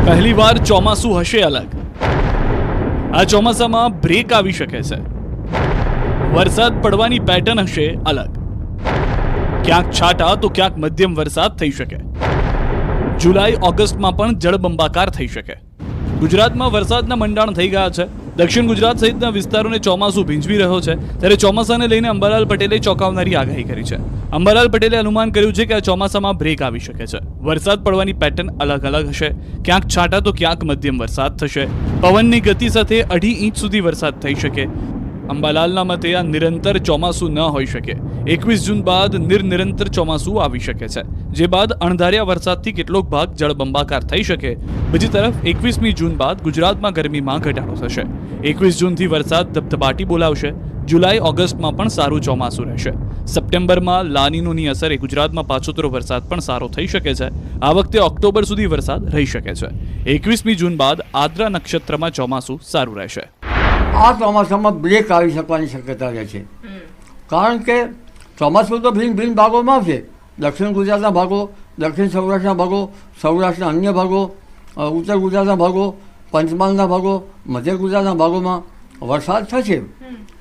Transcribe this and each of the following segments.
પહેલીવાર ચોમાસું હશે અલગ। આ ચોમાસામાં બ્રેક આવી શકે છે। વરસાદ પડવાની પેટર્ન હશે અલગ। ક્યાંક છાંટા તો ક્યાંક મધ્યમ વરસાદ થઈ શકે। જુલાઈ ઓગસ્ટમાં પણ જળબંબાકાર થઈ શકે। ગુજરાતમાં વરસાદના મંડાણ થઈ ગયા છે। દક્ષિણ ગુજરાત સહિતના વિસ્તારોને ચોમાસું ભીંજવી રહ્યો છે, ત્યારે ચોમાસાને લઈને અંબાલાલ પટેલે ચોંકાવનારી આગાહી કરી છે। અંબાલાલ પટેલે અનુમાન કર્યું છે કે આ ચોમાસામાં બ્રેક આવી શકે છે। વરસાદ પડવાની પેટર્ન અલગ અલગ હશે। ક્યાંક છાંટા તો ક્યાંક મધ્યમ વરસાદ થશે। પવનની ગતિ સાથે 2.5 ઇંચ સુધી વરસાદ થઈ શકે। અંબાલાલના મતે આ નિરંતર ચોમાસું ન હોઈ શકે। 21 જૂન બાદ નિરંતર ચોમાસું આવી શકે છે, જે બાદ અણધાર્યા વરસાદથી કેટલોક ભાગ જળબંબાકાર થઈ શકે। બીજી તરફ 21મી જૂન બાદ ગુજરાતમાં ગરમીમાં ઘટાડો થશે। 21 જૂનથી વરસાદ ધબધબાટી બોલાવશે। જુલાઈ ઓગસ્ટમાં પણ સારું ચોમાસું રહેશે। સપ્ટેમ્બરમાં લાનીનોની અસરે ગુજરાતમાં પાછોતરો વરસાદ પણ સારો થઈ શકે છે। આ વખતે ઓક્ટોબર સુધી વરસાદ રહી શકે છે। 21મી જૂન બાદ આદ્રા નક્ષત્રમાં ચોમાસું સારું રહેશે। આ ચોમાસામાં બ્રેક આવી શકવાની શક્યતા રહે છે, કારણ કે ચોમાસું તો ભિન્ન ભિન્ન ભાગોમાં આવશે। દક્ષિણ ગુજરાતના ભાગો, દક્ષિણ સૌરાષ્ટ્રના ભાગો, સૌરાષ્ટ્રના અન્ય ભાગો, ઉત્તર ગુજરાતના ભાગો, પંચમહાલના ભાગો, મધ્ય ગુજરાતના ભાગોમાં વરસાદ થશે।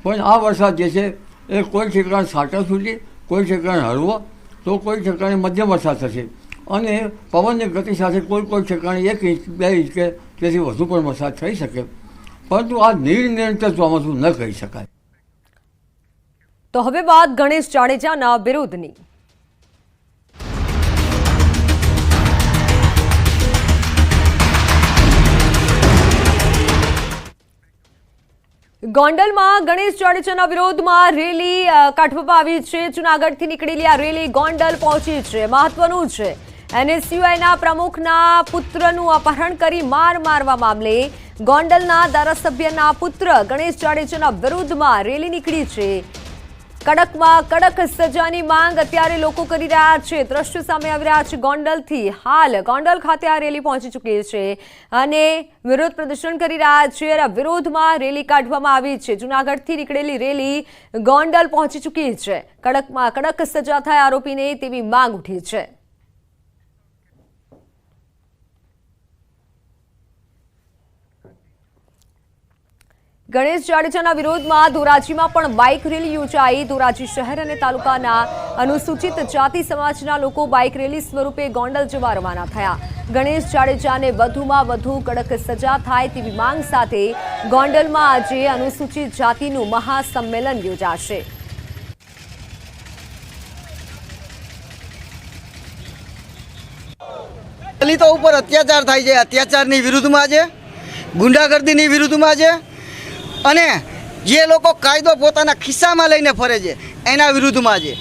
પણ આ વરસાદ જે છે એ કોઈ ઠેકાણે છાંટા છૂટી, કોઈ ઠેકાણે હળવો, તો કોઈ ઠેકાણે મધ્યમ વરસાદ થશે। અને પવનની ગતિ સાથે કોઈ ઠેકાણે 1 ઇંચ 2 ઇંચ કે તેથી વધુ પણ વરસાદ થઈ શકે, પરંતુ આ નિરંતર ચોમાસું ન કહી શકાય। તો હવે વાત ગણેશ જાડેજાના વિરોધની। ગોંડલમાં ગણેશ જાડેજાના વિરોધમાં રેલી કાઢવામાં આવી છે। જૂનાગઢથી નીકળેલી આ રેલી ગોંડલ પહોંચી છે। મહત્વનું છે, NSUIના પ્રમુખના પુત્રનું અપહરણ કરી મારવા મામલે ગોંડલના ધારાસભ્યના પુત્ર ગણેશ જાડેજાના વિરુદ્ધમાં રેલી નીકળી છે। કડકમાં કડક સજાની માંગ અત્યારે લોકો કરી રહ્યા છે। દ્રશ્યો સામે આવી રહ્યા છે ગોંડલથી। હાલ ગોંડલ ખાતે આ રેલી પહોંચી ચૂકી છે અને વિરોધ પ્રદર્શન કરી રહ્યા છે। આ વિરોધમાં રેલી કાઢવામાં આવી છે। જૂનાગઢથી નીકળેલી રેલી ગોંડલ પહોંચી ચૂકી છે। કડકમાં કડક સજા થાય આરોપીને તેવી માંગ ઉઠી છે। ગણેશ જાડેજાના વિરોધમાં ધોરાજીમાં પણ બાઇક રેલી યોજાઈ। ધોરાજી શહેર અને તાલુકાના અનુસૂચિત જાતિ સમાજના લોકો બાઇક રેલી સ્વરૂપે ગોંડલ જવા રવાના થયા। ગણેશ જાડેજાને વધુમાં વધુ કડક સજા થાય તેવી માંગ સાથે ગોંડલમાં આજે અનુસૂચિત જાતિનું મહાસંમેલન યોજાશે। દલિતો ઉપર અત્યાચાર થાય છે, અત્યાચારની વિરુદ્ધમાં છે, ગુંડાગર્દીની વિરુદ્ધમાં છે, અને જે લોકો કાયદો પોતાના ખિસ્સામાં લઈને ફરે છે એના વિરુદ્ધમાં છે।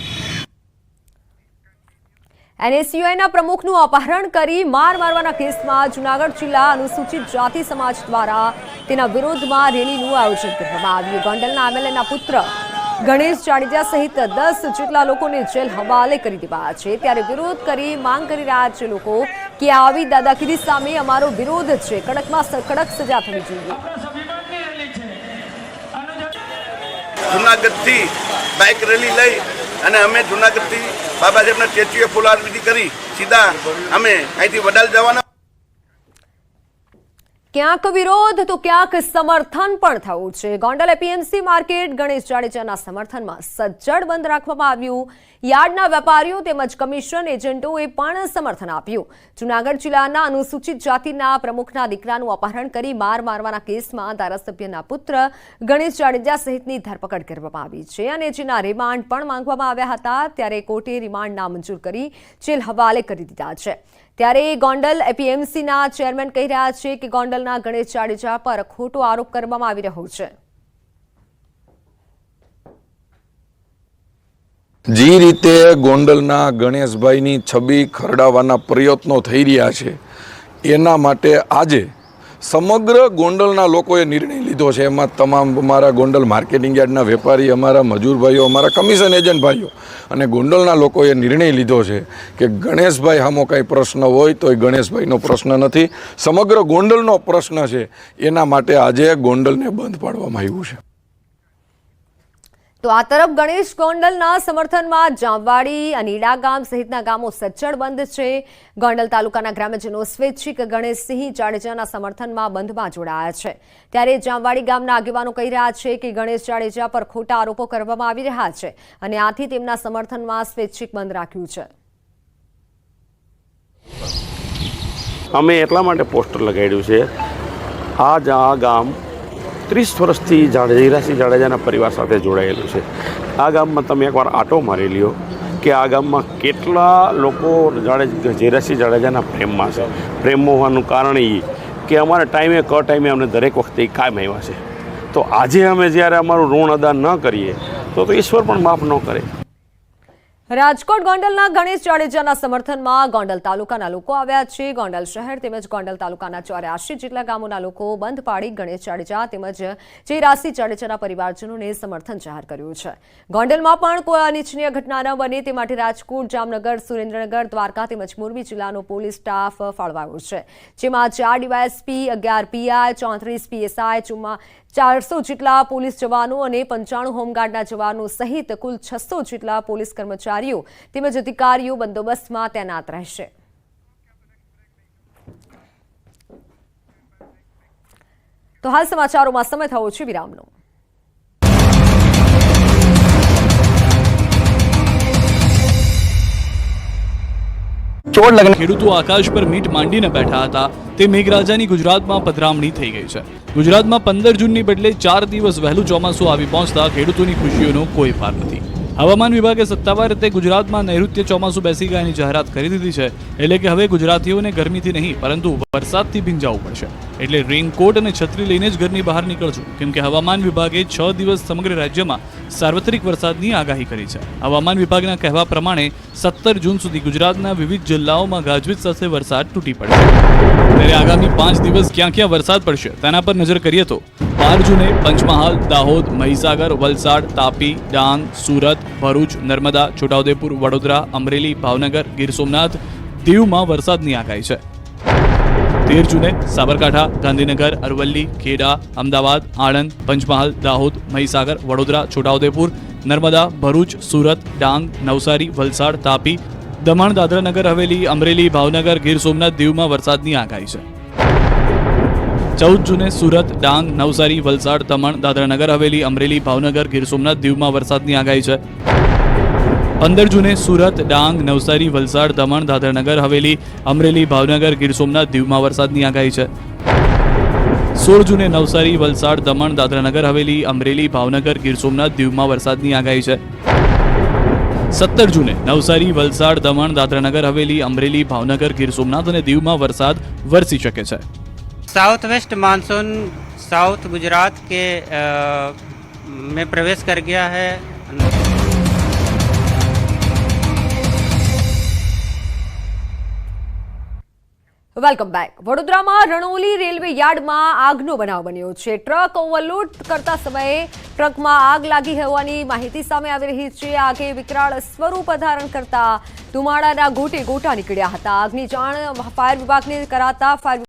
NSUIના પ્રમુખનું અપહરણ કરી મારવાના કેસમાં જૂનાગઢ જિલ્લા અનુસૂચિત જાતિ સમાજ દ્વારા તેના વિરોધમાં રેલીનું આયોજન કરવામાં આવ્યું। ગોંડલના MLAના પુત્ર ગણેશ જાડેજા સહિત 10 જેટલા લોકોને જેલ હવાલે કરી દેવાયા છે। ત્યારે વિરોધ કરી માંગ કરી રહ્યા છે લોકો કે આવી દાદાગીરી સામે અમારો વિરોધ છે। કડકમાં કડક સજા થવી જોઈએ। જૂનાગઢથી બાઇક રેલી લઈ અને અમે જૂનાગઢથી બાબા સાહેબના સ્ટેચ્યુએ ફૂલહારવિધિ કરી સીધા અમે અહીંથી વડાલ જવાના। ક્યાંક વિરોધ તો ક્યાંક સમર્થન પણ થયું છે। ગોંડલ APMC માર્કેટ ગણેશ જાડેજાના સમર્થનમાં સજ્જડ બંધ રાખવામાં આવ્યું। યાર્ડના વેપારીઓ તેમજ કમિશન એજન્ટોએ પણ સમર્થન આપ્યું। જૂનાગઢ જિલ્લાના અનુસૂચિત જાતિના પ્રમુખના દીકરાનું અપહરણ કરી મારવાના કેસમાં ધારાસભ્યના પુત્ર ગણેશ જાડેજા સહિતની ધરપકડ કરવામાં આવી છે અને જેના રિમાન્ડ પણ માંગવામાં આવ્યા હતા। ત્યારે કોર્ટે રિમાન્ડ નામંજૂર કરી જેલ હવાલે કરી દીધા છે। ત્યારે ગોંડલ APMCના ચેરમેન કહી રહ્યા છે કે ગોંડલના ગણેશ જાડેજા પર ખોટો આરોપ કરવામાં આવી રહ્યો છે। જે રીતે ગોંડલના ગણેશભાઈની છબી ખરડાવવાના પ્રયત્નો થઈ રહ્યા છે, એના માટે આજે સમગ્ર ગોંડલના લોકોએ નિર્ણય લીધો છે। એમાં તમામ અમારા ગોંડલ માર્કેટિંગ યાર્ડના વેપારી, અમારા મજૂર ભાઈઓ, અમારા કમિશન એજન્ટ ભાઈઓ અને ગોંડલના લોકોએ નિર્ણય લીધો છે કે ગણેશભાઈ સામો કાંઈ પ્રશ્ન હોય તો એ ગણેશભાઈનો પ્રશ્ન નથી, સમગ્ર ગોંડલનો પ્રશ્ન છે। એના માટે આજે ગોંડલને બંધ પાડવામાં આવ્યું છે। તો આ તરફ ગણેશ ગોંડલના સમર્થનમાં જામવાડી અનીડા ગામ સહિતના ગામો સજ્જડ બંધ છે. ગોંડલ તાલુકાના ગ્રામજનો સ્વૈચ્છિક ગણેશસિંહ જાડેજાના સમર્થનમાં બંધમાં જોડાયા છે. ત્યારે જામવાડી ગામના આગેવાનો કહી રહ્યા છે કે ગણેશ જાડેજા પર ખોટા આરોપો કરવામાં આવી રહ્યા છે અને આથી તેમના સમર્થનમાં સ્વૈચ્છિક બંધ રાખ્યું છે. અમે એટલા માટે પોસ્ટર લગાડ્યું છે, આ ગામ 30 વર્ષથી હીરાસિંહ જાડેજાના પરિવાર સાથે જોડાયેલું છે. આ ગામમાં તમે એકવાર આંટો મારી લ્યો કે આ ગામમાં કેટલા લોકો હીરાસિંહ જાડેજાના પ્રેમમાં છે. પ્રેમમાં હોવાનું કારણ એ કે અમારા ટાઈમે અમને દરેક વખતે કાયમ આવ્યા છે. તો આજે અમે જ્યારે અમારું ઋણ અદા ન કરીએ તો ઈશ્વર પણ માફ ન કરે. રાજકોટ ગોંડલના ગણેશ જાડેજાના સમર્થનમાં ગોંડલ તાલુકાના લોકો આવ્યા છે. ગોંડલ શહેર તેમજ ગોંડલ તાલુકાના 84 જેટલા ગામોના લોકો બંધ પાડી ગણેશ જાડેજા તેમજ હીરાસિંહ જાડેજાના પરિવારજનોને સમર્થન જાહેર કર્યું છે. ગોંડલમાં પણ કોઈ અનિચ્છનીય ઘટના ન બને તે માટે રાજકોટ, જામનગર, સુરેન્દ્રનગર, દ્વારકા તેમજ મોરબી જિલ્લાનો પોલીસ સ્ટાફ ફાળવાયો છે. જેમાં 4 ડીવાયએસપી, 11 પીઆઈ, 34 પીએસઆઈ, 400 જેટલા પોલીસ જવાનો અને 95 હોમગાર્ડના જવાનો સહિત કુલ 600 જેટલા પોલીસ કર્મચારીઓ તેમજ અધિકારીઓ બંદોબસ્તમાં તૈનાત રહેશે. તો હાલ સમાચારોમાં સમય થયો છે વિરામનો. ખેડૂતો આકાશ પર મીટ માંડીને બેઠા હતા તે મેઘરાજાની ગુજરાતમાં પધરામણી થઈ ગઈ છે. ગુજરાતમાં 15 જૂનની બદલે 4 દિવસ વહેલું ચોમાસું આવી પહોંચતા ખેડૂતોની ખુશીઓનો કોઈ પાર નથી. હવામાન વિભાગે સત્તાવાર રીતે ગુજરાતમાં નૈઋત્ય ચોમાસું બેસી ગયાની જાહેરાત કરી દીધી છે. એટલે કે હવે ગુજરાતીઓને ગરમીથી નહીં પરંતુ વરસાદથી ભીંજાવું પડશે. એટલે રેઇનકોટ અને છત્રી લઈને જ ઘરની બહાર નીકળજો, કેમ કે હવામાન વિભાગે 6 દિવસ સમગ્ર રાજ્યમાં સાર્વત્રિક વરસાદની આગાહી કરી છે. હવામાન વિભાગના કહેવા પ્રમાણે 17 જૂન સુધી ગુજરાતના વિવિધ જિલ્લાઓમાં ગાજવીજ સાથે વરસાદ તૂટી પડશે. ત્યારે આગામી 5 દિવસ ક્યાં ક્યાં વરસાદ પડશે તેના પર નજર કરીએ તો 12 જૂને પંચમહાલ, દાહોદ, મહીસાગર, વલસાડ, તાપી, ડાંગ, સુરત, ભરૂચ, નર્મદા, છોટાઉદેપુર, વડોદરા, અમરેલી, ભાવનગર, ગીર સોમનાથ, દીવમાં વરસાદની આગાહી છે. 13 જૂને સાબરકાંઠા, ગાંધીનગર, અરવલ્લી, ખેડા, અમદાવાદ, આણંદ, પંચમહાલ, દાહોદ, મહીસાગર, વડોદરા, છોટાઉદેપુર, નર્મદા, ભરૂચ, સુરત, ડાંગ, નવસારી, વલસાડ, તાપી, દમણ, દાદરા નગર હવેલી, અમરેલી, ભાવનગર, ગીર સોમનાથ, દીવમાં વરસાદની આગાહી છે. 14 જૂને સુરત, ડાંગ, નવસારી, વલસાડ, દમણ, દાદરા નગર હવેલી, અમરેલી, ભાવનગર, ગીર સોમનાથ, દીવમાં વરસાદની આગાહી છે. 15 જૂને સુરત, ડાંગ, નવસારી, વલસાડ, દમણ, દાદરા નગર હવેલી, અમરેલી, ભાવનગર, ગીર સોમનાથ, દીવમાં વરસાદની આગાહી છે. 16 જૂને નવસારી, વલસાડ, દમણ, દાદરા નગર હવેલી, અમરેલી, ભાવનગર, ગીર સોમનાથ, દીવમાં વરસાદની આગાહી છે. 17 જૂને નવસારી, વલસાડ, દમણ, દાદરા નગર હવેલી, અમરેલી, ભાવનગર, ગીર સોમનાથ અને દીવમાં વરસાદ વરસી શકે છે. South west monsoon south Gujarat के में प्रवेश कर गया है. Welcome back. વડોદરામાં રણોલી રેલવે યાર્ડમાં આગનો બનાવ બન્યો છે. ટ્રક ઓવરલોડ કરતા સમયે ટ્રકમાં આગ લાગી હોવાની માહિતી સામે આવી રહી છે. આગે વિકરાળ સ્વરૂપ ધારણ કરતા ધુમાડાના ગોટે ગોટા નીકળ્યા હતા. આગની જાણ ફાયર વિભાગને કરાતા ફાયર